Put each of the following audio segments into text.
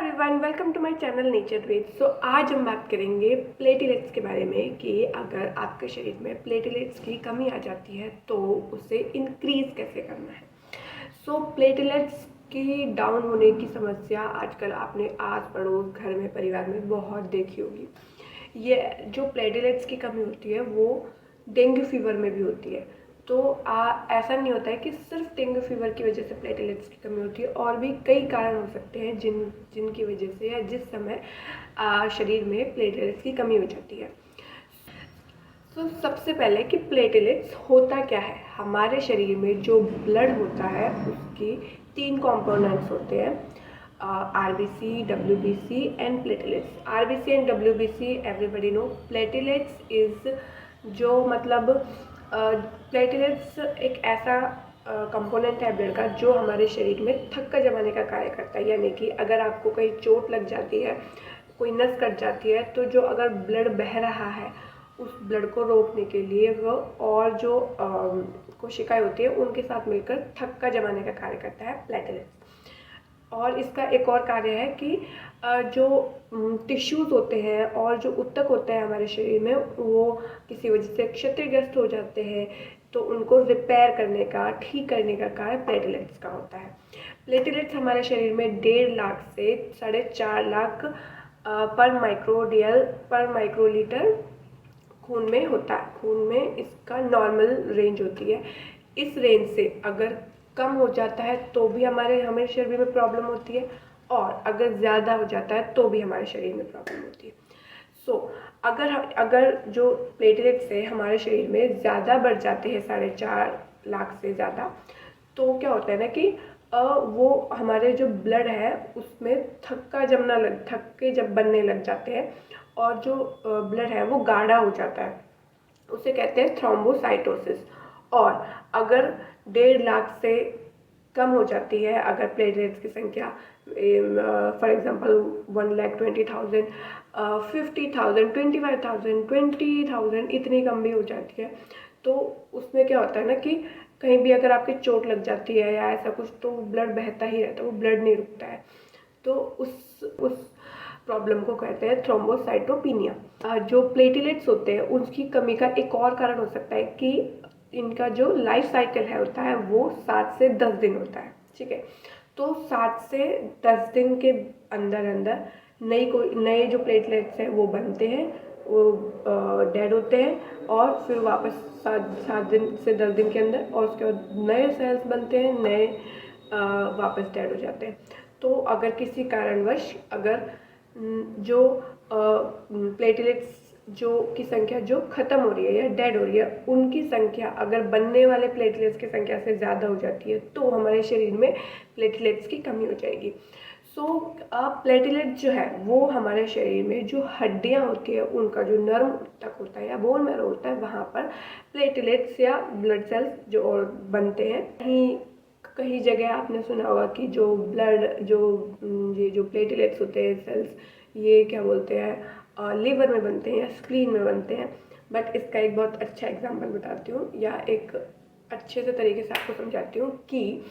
Everyone, welcome to my channel nature Ved. So आज हम बात करेंगे प्लेटलेट्स के बारे में कि अगर आपके शरीर में प्लेटलेट्स की कमी आ जाती है तो उसे इंक्रीज कैसे करना है। सो प्लेटलेट्स की डाउन होने की समस्या आजकल आपने आस पड़ोस, घर में, परिवार में बहुत देखी होगी। ये जो प्लेटलेट्स की कमी होती है वो डेंगू फीवर में भी होती है। तो ऐसा नहीं होता है कि सिर्फ डेंगू फीवर की वजह से प्लेटलेट्स की कमी होती है, और भी कई कारण हो सकते हैं जिनकी वजह से या जिस समय शरीर में प्लेटलेट्स की कमी हो जाती है। तो सबसे पहले कि प्लेटलेट्स होता क्या है। हमारे शरीर में जो ब्लड होता है उसकी 3 कंपोनेंट्स होते हैं, RBC, WBC and platelets. RBC and WBC everybody know. Platelets is जो मतलब प्लेटलेट्स एक ऐसा कंपोनेंट है ब्लड का जो हमारे शरीर में थक्का जमाने का कार्य करता है। यानी कि अगर आपको कहीं चोट लग जाती है, कोई नस कट जाती है, तो जो अगर ब्लड बह रहा है उस ब्लड को रोकने के लिए वो और जो कोशिकाएं होती है उनके साथ मिलकर थक्का जमाने का कार्य करता है प्लेटलेट्स। और इसका एक और कार्य है कि जो टिश्यूज़ होते हैं और जो ऊतक होते हैं हमारे शरीर में, वो किसी वजह से क्षतिग्रस्त हो जाते हैं, तो उनको रिपेयर करने का, ठीक करने का कार्य प्लेटलेट्स का होता है। प्लेटलेट्स हमारे शरीर में 1.5 लाख से 4.5 लाख पर माइक्रोलीटर खून में होता है। खून में इसका नॉर्मल रेंज होती है। इस रेंज से अगर कम हो जाता है तो भी हमारे शरीर में प्रॉब्लम होती है, और अगर ज़्यादा हो जाता है तो भी हमारे शरीर में प्रॉब्लम होती है। अगर जो प्लेटलेट्स है हमारे शरीर में ज़्यादा बढ़ जाते हैं, 4.5 लाख से ज़्यादा, तो क्या होता है ना कि वो हमारे जो ब्लड है उसमें थक्के जब बनने लग जाते हैं, और जो ब्लड है वो गाढ़ा हो जाता है, उसे कहते हैं थ्रोम्बोसाइटोसिस। और अगर 1.5 लाख से कम हो जाती है अगर प्लेटलेट्स की संख्या, फॉर एग्जांपल 1,20,000, 50,000, 25,000, 20,000 इतनी कम भी हो जाती है, तो उसमें क्या होता है ना कि कहीं भी अगर आपकी चोट लग जाती है या ऐसा कुछ, तो ब्लड बहता ही रहता है, वो ब्लड नहीं रुकता है। तो उस प्रॉब्लम को कहते हैं थ्रोम्बोसाइटोपिनिया। जो प्लेटलेट्स होते हैं उसकी कमी का एक और कारण हो सकता है कि इनका जो लाइफ साइकिल है होता है वो 7 से 10 दिन होता है। ठीक है, तो 7 से 10 दिन के अंदर अंदर नए जो प्लेटलेट्स हैं वो बनते हैं, वो डेड होते हैं, और फिर वापस 7 दिन से 10 दिन के अंदर, और उसके बाद नए सेल्स बनते हैं, नए वापस डेड हो जाते हैं। तो अगर किसी कारणवश अगर जो प्लेटलेट्स जो की संख्या जो ख़त्म हो रही है या डेड हो रही है, उनकी संख्या अगर बनने वाले प्लेटलेट्स की संख्या से ज़्यादा हो जाती है तो हमारे शरीर में प्लेटलेट्स की कमी हो जाएगी। प्लेटलेट जो है वो हमारे शरीर में जो हड्डियाँ होती है उनका जो नर्म ऊतक होता है या बोन मैरो होता है, वहाँ पर प्लेटलेट्स या ब्लड सेल्स जो और बनते हैं। कहीं जगह आपने सुना होगा कि जो ये जो प्लेटलेट्स होते हैं सेल्स, ये क्या बोलते हैं, लीवर में बनते हैं या स्प्लीन में बनते हैं। बट इसका एक बहुत अच्छा एग्जांपल बताती हूँ, या एक अच्छे से तरीके से आपको समझाती हूँ कि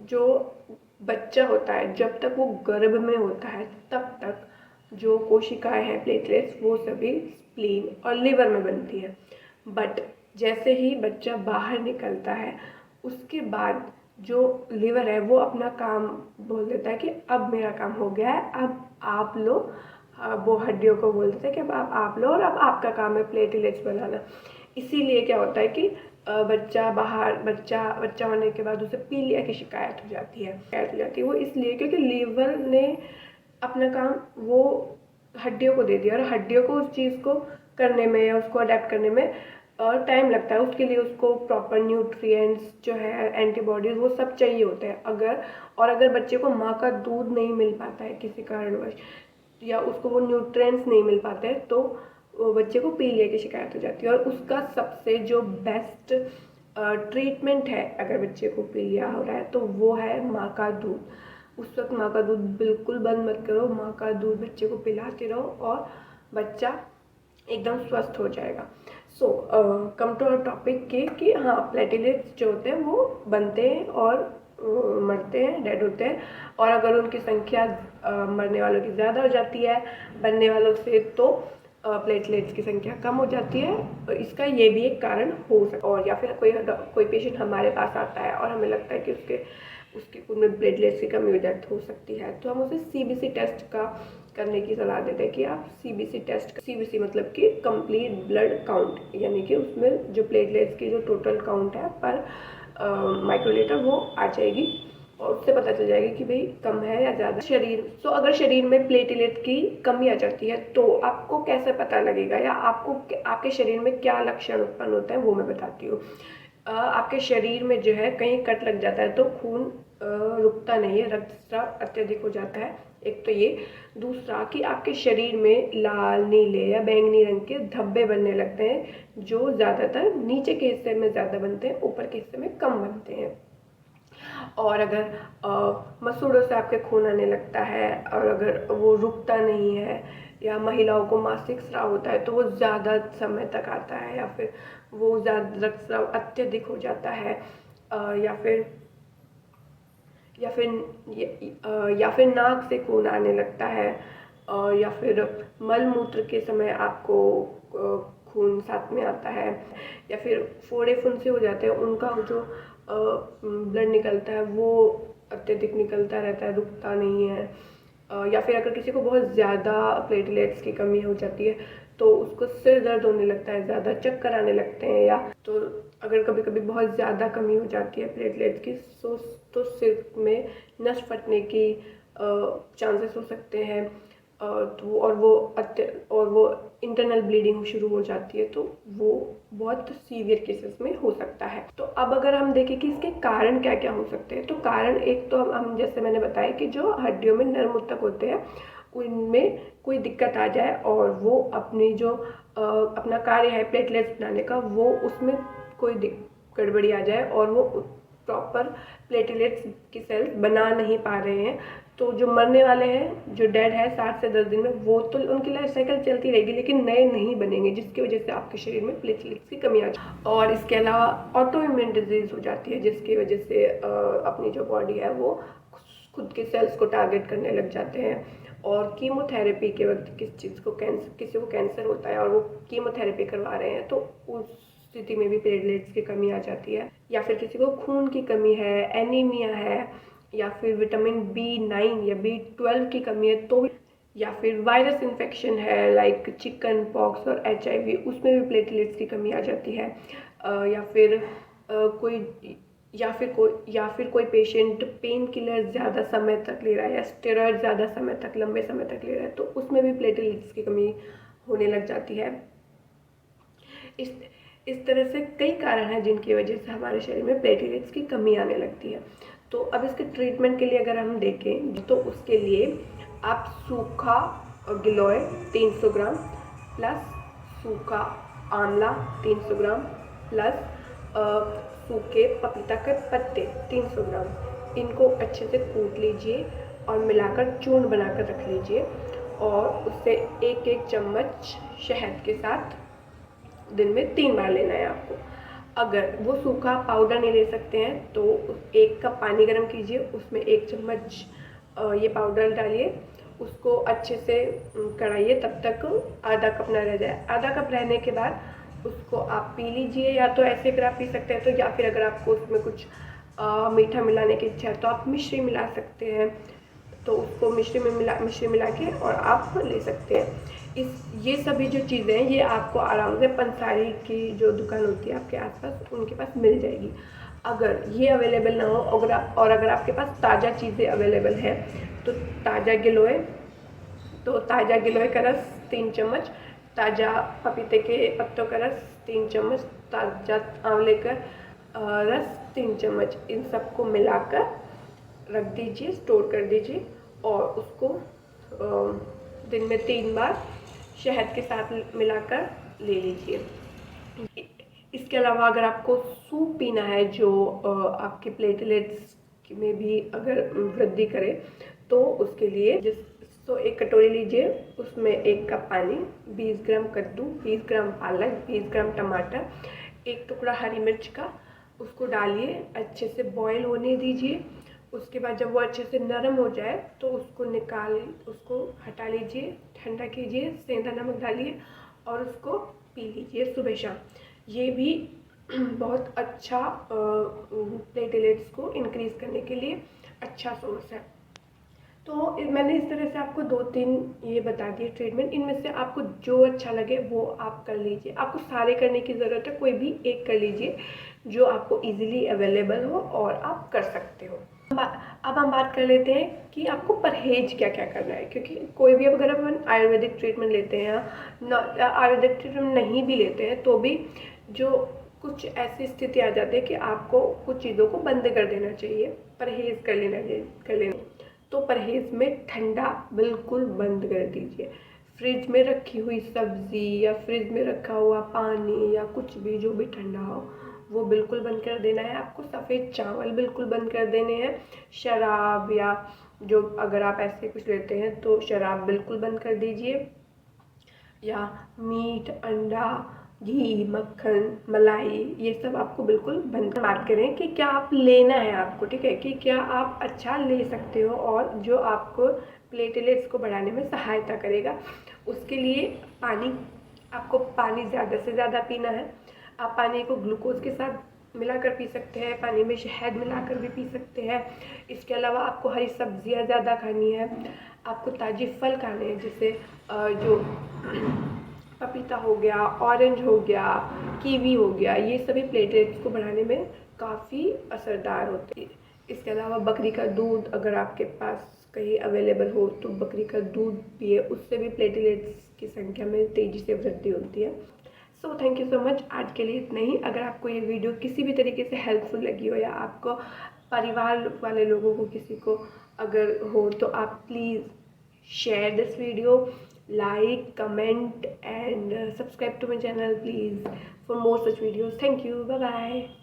जो बच्चा होता है, जब तक वो गर्भ में होता है तब तक जो कोशिकाएं हैं प्लेटलेट्स वो सभी स्प्लीन और लीवर में बनती है। बट जैसे ही बच्चा बाहर निकलता है उसके बाद जो लीवर है वो अपना काम बोल देता है कि अब मेरा काम हो गया है, अब आप लो। वो हड्डियों को बोल देता है कि अब आप लो, और अब आपका काम है प्लेटलेट्स बनाना। इसीलिए क्या होता है कि बच्चा होने के बाद उसे पीलिया की शिकायत हो जाती है। वो इसलिए क्योंकि लीवर ने अपना काम वो हड्डियों को दे दिया, और हड्डियों को उस चीज़ को करने में या उसको अडेप्ट करने में टाइम लगता है। उसके लिए उसको प्रॉपर न्यूट्रिएंट्स जो है, एंटीबॉडीज़, वो सब चाहिए होते हैं। अगर बच्चे को माँ का दूध नहीं मिल पाता है किसी कारणवश, या उसको वो न्यूट्रिएंट्स नहीं मिल पाते हैं, तो वो बच्चे को पीलिया की शिकायत हो जाती है। और उसका सबसे जो बेस्ट ट्रीटमेंट है अगर बच्चे को पीलिया हो रहा है तो वो है माँ का दूध। उस वक्त माँ का दूध बिल्कुल बंद मत करो, माँ का दूध बच्चे को पिलाते रहो और बच्चा एकदम स्वस्थ हो जाएगा। कम टू आवर टॉपिक कि हाँ, प्लेटलेट्स जो होते हैं वो बनते हैं और मरते हैं, डेड होते हैं। और अगर उनकी संख्या मरने वालों की ज़्यादा हो जाती है बनने वालों से, तो प्लेटलेट्स की संख्या कम हो जाती है। तो इसका ये भी एक कारण हो सकता है। और या फिर कोई पेशेंट हमारे पास आता है और हमें लगता है कि उसके खून में प्लेटलेट्स की कमी हो सकती है, तो हम उसे सीबीसी टेस्ट का करने की सलाह देते हैं कि आप सीबीसी टेस्ट, सीबीसी मतलब कि कंप्लीट ब्लड काउंट, यानी कि उसमें जो प्लेटलेट्स की जो टोटल काउंट है पर माइक्रोलीटर वो आ जाएगी और उससे पता चल जाएगा कि भाई कम है या ज़्यादा। तो अगर शरीर में प्लेटलेट की कमी आ जाती है तो आपको कैसे पता लगेगा या आपके शरीर में क्या लक्षण उत्पन्न होता है वो मैं बताती हूँ। आपके शरीर में जो है कहीं कट लग जाता है तो खून रुकता नहीं है, रक्तस्राव अत्यधिक हो जाता है। एक तो ये, दूसरा कि आपके शरीर में लाल, नीले या बैंगनी रंग के धब्बे बनने लगते हैं जो ज़्यादातर नीचे के हिस्से में ज़्यादा बनते हैं, ऊपर के हिस्से में कम बनते हैं। और अगर मसूड़ों से आपके खून आने लगता है और अगर वो रुकता नहीं है, या महिलाओं को मासिक स्राव होता है तो वो ज़्यादा समय तक आता है, या फिर वो ज़्यादा रक्तस्राव अत्यधिक हो जाता है, या फिर या फिर नाक से खून आने लगता है, या फिर मल मूत्र के समय आपको खून साथ में आता है, या फिर फोड़े फुंसे हो जाते हैं, उनका जो ब्लड निकलता है वो अत्यधिक निकलता रहता है, रुकता नहीं है। या फिर अगर किसी को बहुत ज़्यादा प्लेटलेट्स की कमी हो जाती है तो उसको सिर दर्द होने लगता है, ज़्यादा चक्कर आने लगते हैं, या तो अगर कभी कभी बहुत ज़्यादा कमी हो जाती है प्लेटलेट्स की तो सिर में नस फटने की चांसेस हो सकते हैं। और वो इंटरनल ब्लीडिंग शुरू हो जाती है, तो वो बहुत सीवियर केसेस में हो सकता है। तो अब अगर हम देखें कि इसके कारण क्या क्या हो सकते हैं, तो कारण एक तो हम जैसे मैंने बताया कि जो हड्डियों में नर्म ऊतक होते हैं उनमें कोई दिक्कत आ जाए और वो अपनी जो अपना कार्य है प्लेटलेट्स बनाने का, वो उसमें कोई गड़बड़ी आ जाए और वो प्रॉपर प्लेटलेट्स की सेल्स बना नहीं पा रहे हैं, तो जो मरने वाले हैं, जो डेड है 7 से 10 दिन में, वो तो उनकी लाइफ साइकिल चलती रहेगी लेकिन नए नहीं बनेंगे, जिसकी वजह से आपके शरीर में प्लेटलेट्स की कमी आ जाती है। और इसके अलावा ऑटो इम्यून डिजीज़ हो जाती है, जिसकी वजह से अपनी जो बॉडी है वो खुद के सेल्स को टारगेट करने लग जाते हैं। और कीमोथेरेपी के वक्त किसी को कैंसर होता है और वो कीमोथेरेपी करवा रहे हैं, तो उस स्थिति में भी प्लेटलेट्स की कमी आ जाती है। या फिर किसी को खून की कमी है, एनीमिया है, या फिर विटामिन B9 या B12 की कमी है, तो या फिर वायरस इन्फेक्शन है लाइक चिकन पॉक्स और HIV, उसमें भी प्लेटलेट्स की कमी आ जाती है। या फिर कोई पेशेंट पेन किलर ज़्यादा समय तक ले रहा है या स्टेरॉयड ज़्यादा समय तक, लंबे समय तक ले रहा है, तो उसमें भी प्लेटलेट्स की कमी होने लग जाती है। इस तरह से कई कारण हैं जिनकी वजह से हमारे शरीर में प्लेटलेट्स की कमी आने लगती है। तो अब इसके ट्रीटमेंट के लिए अगर हम देखें तो उसके लिए आप सूखा गिलोय 300 ग्राम प्लस सूखा आंवला 300 ग्राम प्लस सूखे पपीता के पत्ते 300 ग्राम, इनको अच्छे से कूट लीजिए और मिलाकर चूर्ण बनाकर रख लीजिए, और उससे एक एक चम्मच शहद के साथ दिन में 3 बार लेना है आपको। अगर वो सूखा पाउडर नहीं ले सकते हैं तो 1 कप पानी गर्म कीजिए, उसमें 1 चम्मच ये पाउडर डालिए, उसको अच्छे से कढ़ाइए तब तक आधा कप ना रह जाए। आधा कप रहने के बाद उसको आप पी लीजिए, या तो ऐसे अगर आप पी सकते हैं तो, या फिर अगर आपको उसमें कुछ मीठा मिलाने की इच्छा है तो आप मिश्री मिला सकते हैं, तो उसको मिश्री मिला के और आप ले सकते हैं। ये सभी जो चीज़ें हैं ये आपको आराम से पंसारी की जो दुकान होती है आपके आसपास, उनके पास मिल जाएगी। अगर ये अवेलेबल ना हो, अगर आपके पास ताज़ा चीज़ें अवेलेबल है तो ताज़ा गिलोय का रस 3 चम्मच, ताज़ा पपीते के पत्तों का रस 3 चम्मच, ताज़ा आंवले का रस 3 चम्मच, इन सबको मिलाकर रख दीजिए, स्टोर कर दीजिए, और उसको दिन में 3 बार शहद के साथ मिलाकर ले लीजिए। इसके अलावा अगर आपको सूप पीना है जो आपके प्लेटलेट्स में भी अगर वृद्धि करे, तो उसके लिए तो 1 कटोरी लीजिए, उसमें 1 कप पानी, 20 ग्राम कद्दू, 20 ग्राम पालक, 20 ग्राम टमाटर, 1 टुकड़ा हरी मिर्च का, उसको डालिए, अच्छे से बॉईल होने दीजिए। उसके बाद जब वो अच्छे से नरम हो जाए तो उसको हटा लीजिए, ठंडा कीजिए, सेंधा नमक डालिए और उसको पी लीजिए सुबह शाम। ये भी बहुत अच्छा प्लेटलेट्स को इंक्रीज़ करने के लिए अच्छा सोर्स है। तो मैंने इस तरह से आपको 2-3 ये बता दिए ट्रीटमेंट। इनमें से आपको जो अच्छा लगे वो आप कर लीजिए। आपको सारे करने की ज़रूरत है, कोई भी एक कर लीजिए जो आपको इजीली अवेलेबल हो और आप कर सकते हो। अब हम बात कर लेते हैं कि आपको परहेज क्या क्या करना है, क्योंकि कोई भी अगर अपन आयुर्वेदिक ट्रीटमेंट लेते हैं या आयुर्वेदिक ट्रीटमेंट नहीं भी लेते हैं तो भी जो कुछ ऐसी स्थिति आ जाती है कि आपको कुछ चीज़ों को बंद कर देना चाहिए, परहेज कर लेना। तो परहेज में ठंडा बिल्कुल बंद कर दीजिए। फ्रिज में रखी हुई सब्ज़ी या फ्रिज में रखा हुआ पानी या कुछ भी जो भी ठंडा हो वो बिल्कुल बंद कर देना है आपको। सफ़ेद चावल बिल्कुल बंद कर देने हैं। शराब या जो अगर आप ऐसे कुछ लेते हैं तो शराब बिल्कुल बंद कर दीजिए, या मीट, अंडा, घी, मक्खन, मलाई, ये सब आपको बिल्कुल बंद। बात करें कि क्या आप लेना है आपको, ठीक है, कि क्या आप अच्छा ले सकते हो और जो आपको प्लेटलेट्स को बढ़ाने में सहायता करेगा। उसके लिए आपको पानी ज़्यादा से ज़्यादा पीना है। आप पानी को ग्लूकोज के साथ मिलाकर पी सकते हैं, पानी में शहद मिलाकर भी पी सकते हैं। इसके अलावा आपको हरी सब्जियां ज़्यादा खानी है, आपको ताज़े फल खाने हैं, जैसे जो पपीता हो गया, ऑरेंज हो गया, कीवी हो गया, ये सभी प्लेटलेट्स को बढ़ाने में काफ़ी असरदार होते हैं। इसके अलावा बकरी का दूध अगर आपके पास कहीं अवेलेबल हो तो बकरी का दूध पिए, उससे भी प्लेटलेट्स की संख्या में तेज़ी से वृद्धि होती है। So thank you so much, आज के लिए इतना ही। अगर आपको ये वीडियो किसी भी तरीके से हेल्पफुल लगी हो या आपको परिवार वाले लोगों को किसी को अगर हो तो आप please share this video, like, comment and subscribe to my channel please for more such videos. Thank you, bye bye.